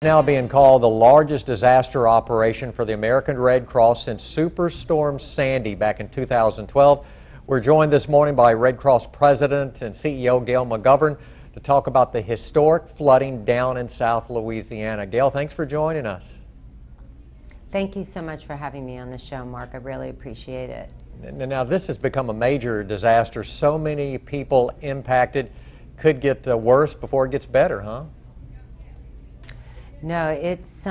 Now being called the largest disaster operation for the American Red Cross since Superstorm Sandy back in 2012. We're joined this morning by Red Cross President and CEO Gail McGovern to talk about the historic flooding down in South Louisiana. Gail, thanks for joining us. Thank you so much for having me on the show, Mark. I really appreciate it. Now this has become a major disaster. So many people impacted. Could get worse before it gets better, huh? No, it's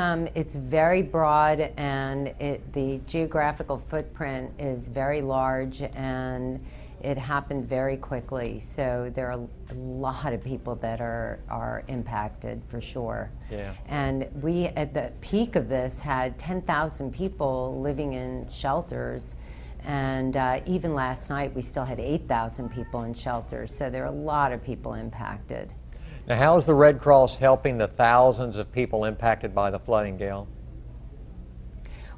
very broad, and the geographical footprint is very large, and it happened very quickly. So there are a lot of people that are impacted for sure. Yeah. And we, at the peak of this, had 10,000 people living in shelters. And even last night, we still had 8,000 people in shelters. So there are a lot of people impacted. Now, how is the Red Cross helping the thousands of people impacted by the flooding, Gail?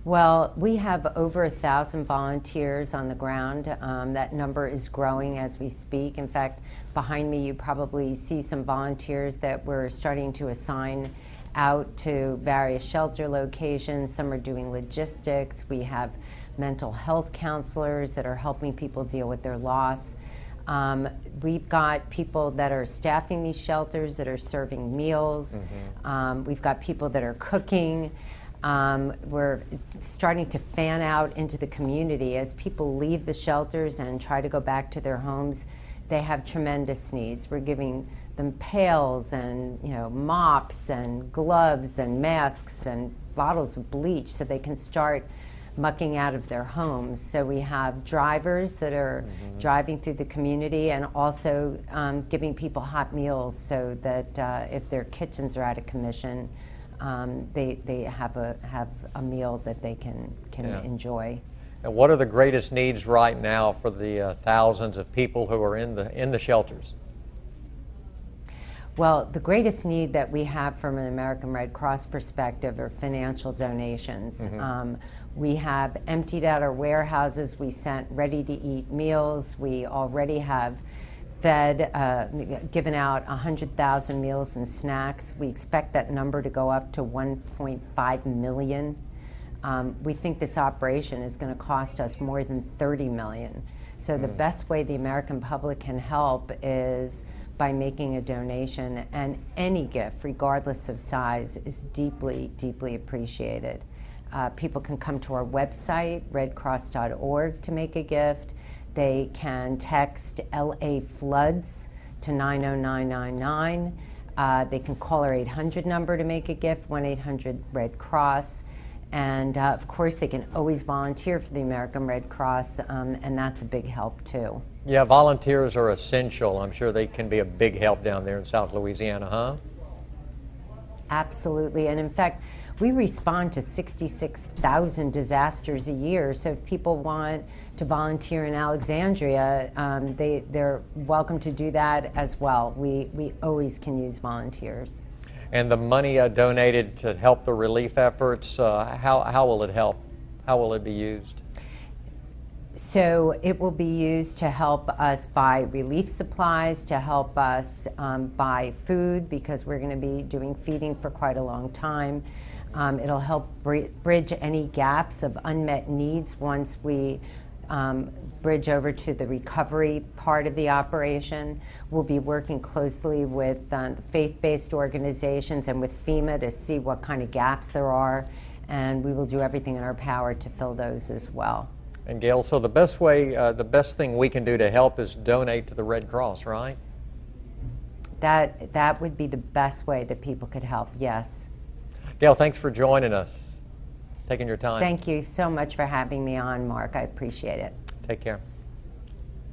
Well, we have over 1,000 volunteers on the ground. That number is growing as we speak. In fact, behind me you probably see some volunteers that we're starting to assign out to various shelter locations. Some are doing logistics. We have mental health counselors that are helping people deal with their loss. We've got people that are staffing these shelters that are serving meals. We've got people that are cooking. We're starting to fan out into the community. As people leave the shelters and try to go back to their homes, they have tremendous needs. We're giving them pails and mops and gloves and masks and bottles of bleach so they can start mucking out of their homes. So we have drivers that are driving through the community, and also giving people hot meals so that if their kitchens are out of commission, they have a meal that they can enjoy. And what are the greatest needs right now for the thousands of people who are in the shelters? Well, the greatest need that we have from an American Red Cross perspective are financial donations. We have emptied out our warehouses. We sent ready-to-eat meals. We already have given out 100,000 meals and snacks. We expect that number to go up to 1.5 million. We think this operation is going to cost us more than 30 million. So the best way the American public can help is by making a donation, and any gift, regardless of size, is deeply, deeply appreciated. People can come to our website, redcross.org, to make a gift. They can text LA Floods to 90999. They can call our 800 number to make a gift, 1-800-RED-CROSS. And of course, they can always volunteer for the American Red Cross, and that's a big help too. Yeah, volunteers are essential. I'm sure they can be a big help down there in South Louisiana, huh? Absolutely, and in fact, we respond to 66,000 disasters a year, so if people want to volunteer in Alexandria, they're welcome to do that as well. We always can use volunteers. And the money donated to help the relief efforts, how will it help? How will it be used? So it will be used to help us buy relief supplies, to help us buy food, because we're going to be doing feeding for quite a long time. It'll help bridge any gaps of unmet needs once we bridge over to the recovery part of the operation. We'll be working closely with faith-based organizations and with FEMA to see what kind of gaps there are, and we will do everything in our power to fill those as well. And Gail, so the best thing we can do to help is donate to the Red Cross, right? That would be the best way that people could help, yes. Gail, thanks for joining us, taking your time. Thank you so much for having me on, Mark. I appreciate it. Take care.